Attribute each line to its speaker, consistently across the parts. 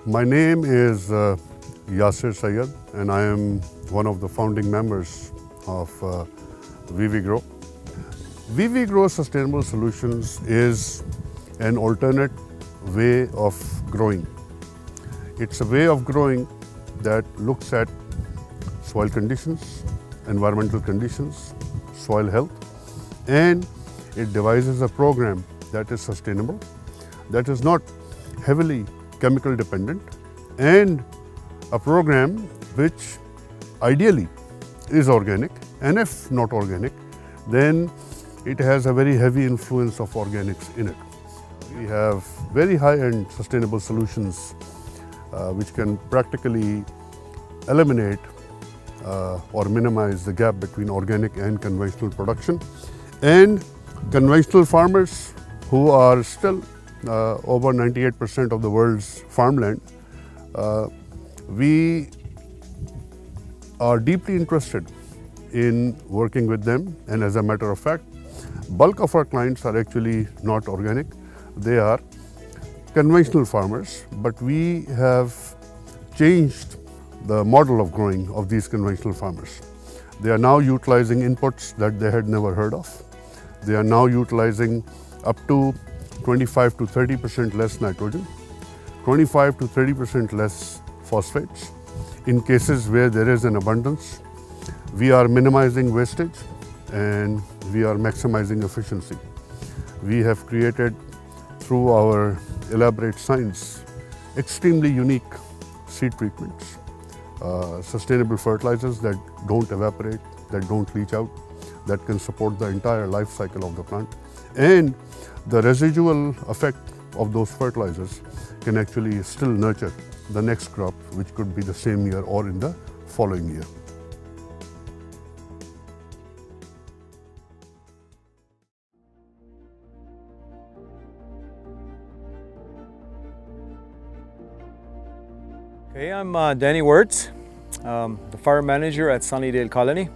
Speaker 1: My name is Yasir Sayed, and I am one of the founding members of ViviGro. ViviGro Sustainable Solutions is an alternate way of growing. It's a way of growing that looks at soil conditions, environmental conditions, soil health, and it devises a program that is sustainable, that is not heavily chemical dependent, and a program which ideally is organic, and if not organic, then it has a very heavy influence of organics in it. We have very high-end sustainable solutions which can practically eliminate or minimize the gap between organic and conventional production. And conventional farmers, who are still over 98% of the world's farmland, we are deeply interested in working with them. And as a matter of fact, bulk of our clients are actually not organic. They are conventional farmers, but we have changed the model of growing of these conventional farmers. They are now utilizing inputs that they had never heard of. They are now utilizing up to 25 to 30% less nitrogen, 25 to 30% less phosphates. In cases where there is an abundance, we are minimizing wastage and we are maximizing efficiency. We have created, through our elaborate science, extremely unique seed treatments, sustainable fertilizers that don't evaporate, that don't leach out, that can support the entire life cycle of the plant. And the residual effect of those fertilizers can actually still nurture the next crop, which could be the same year or in the following year.
Speaker 2: Okay, I'm Danny Wirtz, the farm manager at Sunnydale Colony.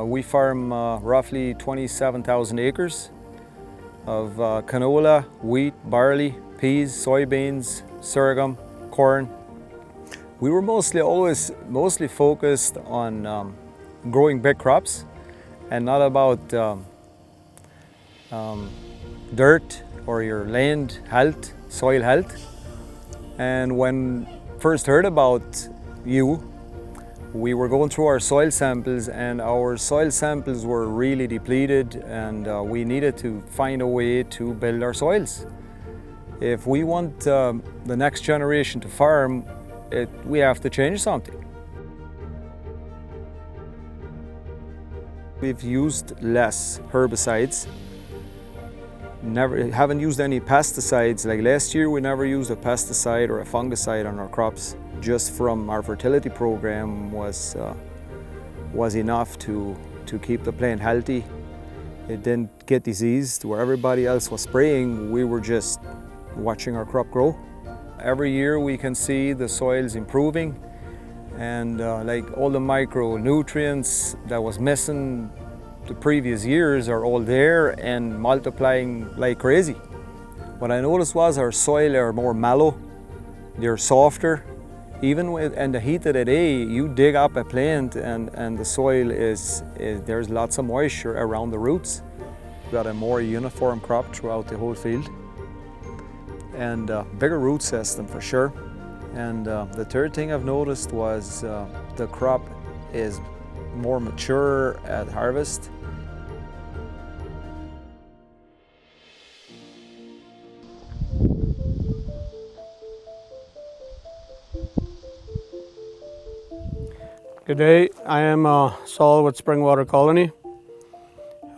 Speaker 2: We farm roughly 27,000 acres of canola, wheat, barley, peas, soybeans, sorghum, corn. We were mostly focused on growing big crops and not about dirt or your land health, soil health. And when first heard about you, we were going through our soil samples, and our soil samples were really depleted, and we needed to find a way to build our soils. If we want the next generation to farm, we have to change something. We've used less herbicides. Haven't used any pesticides. Like last year, we never used a pesticide or a fungicide on our crops. Just from our fertility program was enough to keep the plant healthy. It didn't get diseased. Where everybody else was spraying, we were just watching our crop grow. Every year we can see the soils improving, and like all the micronutrients that was missing the previous years are all there and multiplying like crazy. What I noticed was our soil are more mellow, they're softer. Even in the heat of the day, you dig up a plant and the soil there's lots of moisture around the roots. We've got a more uniform crop throughout the whole field, and bigger root system for sure. And the third thing I've noticed was the crop is more mature at harvest.
Speaker 3: Good day, I am Saul with Springwater Colony.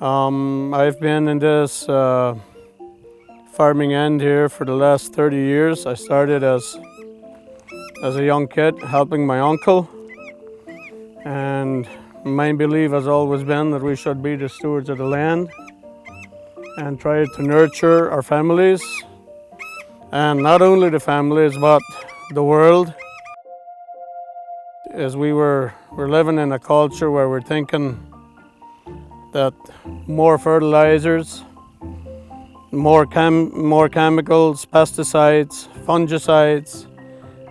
Speaker 3: I've been in this farming end here for the last 30 years. I started as a young kid helping my uncle, and my belief has always been that we should be the stewards of the land and try to nurture our families, and not only the families but the world. As we're living in a culture where we're thinking that more fertilizers, more chemicals, pesticides, fungicides,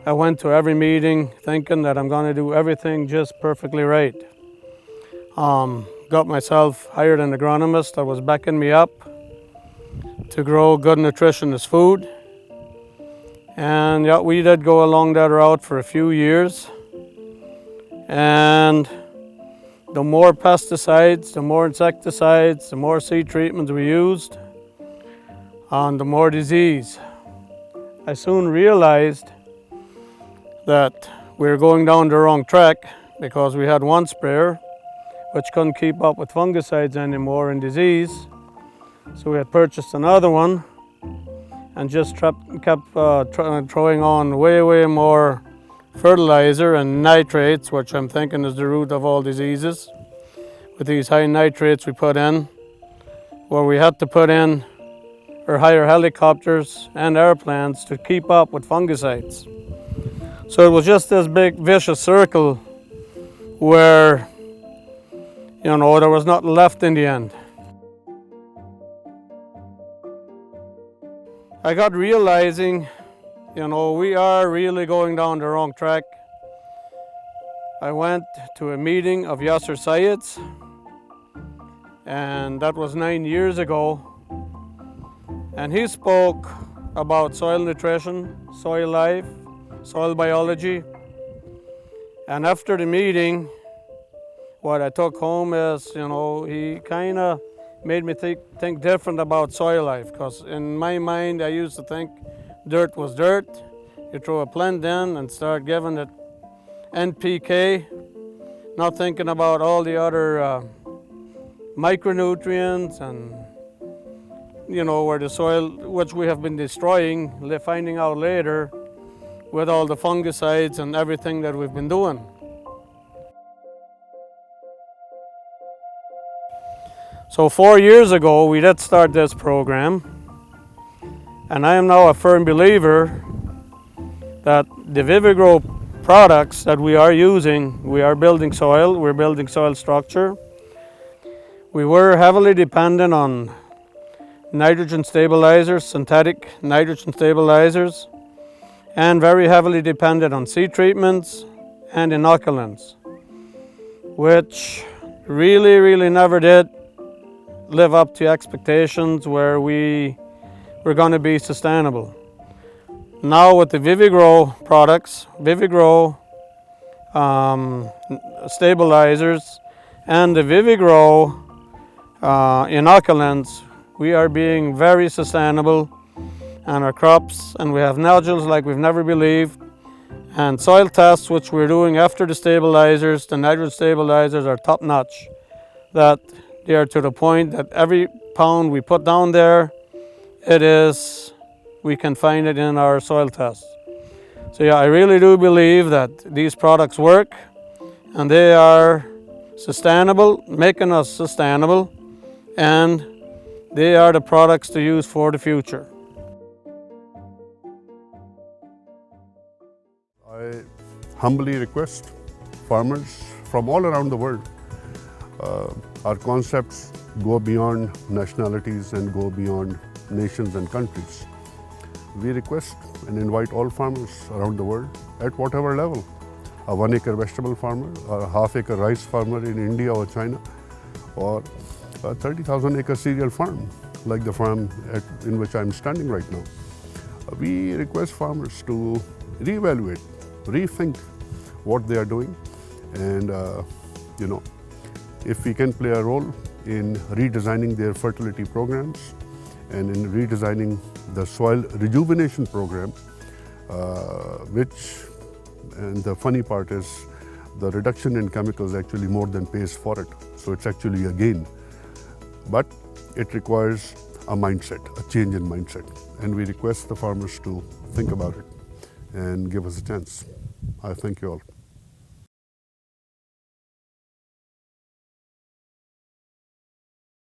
Speaker 3: I went to every meeting thinking that I'm going to do everything just perfectly right. Got myself hired an agronomist that was backing me up to grow good nutritionist food. And yeah, we did go along that route for a few years. And the more pesticides, the more insecticides, the more seed treatments we used, and the more disease. I soon realized that we were going down the wrong track because we had one sprayer which couldn't keep up with fungicides anymore and disease. So we had purchased another one and just kept throwing on way more fertilizer and nitrates, which I'm thinking is the root of all diseases. With these high nitrates we put in, where we had to put in or hire helicopters and airplanes to keep up with fungicides. So it was just this big vicious circle where, there was nothing left in the end. I got realizing, we are really going down the wrong track. I went to a meeting of Yasser Sayed's, and that was 9 years ago. And he spoke about soil nutrition, soil life, soil biology. And after the meeting, what I took home is, he kind of made me think different about soil life, because in my mind I used to think dirt was dirt. You throw a plant in and start giving it NPK, not thinking about all the other micronutrients and where the soil, which we have been destroying, finding out later with all the fungicides and everything that we've been doing. So 4 years ago, we did start this program, and I am now a firm believer that the ViviGro products that we are using, we are building soil, we're building soil structure. We were heavily dependent on nitrogen stabilizers, synthetic nitrogen stabilizers, and very heavily dependent on seed treatments and inoculants, which really never did live up to expectations where we were going to be sustainable. Now with the ViviGro products, ViviGro stabilizers and the ViviGro inoculants, we are being very sustainable on our crops, and we have nodules like we've never believed. And soil tests, which we're doing after the stabilizers, the nitrogen stabilizers, are top notch. That they are to the point that every pound we put down there, we can find it in our soil tests. So yeah, I really do believe that these products work, and they are sustainable, making us sustainable, and they are the products to use for the future.
Speaker 1: I humbly request farmers from all around the world. Our concepts go beyond nationalities and go beyond nations and countries. We request and invite all farmers around the world at whatever level. A 1 acre vegetable farmer, or a half acre rice farmer in India or China, or a 30,000 acre cereal farm like the farm in which I'm standing right now. We request farmers to reevaluate, rethink what they are doing, and if we can play a role in redesigning their fertility programs and in redesigning the soil rejuvenation program, and the funny part is the reduction in chemicals actually more than pays for it. So it's actually a gain. But it requires a mindset, a change in mindset. And we request the farmers to think about it and give us a chance. I thank you all.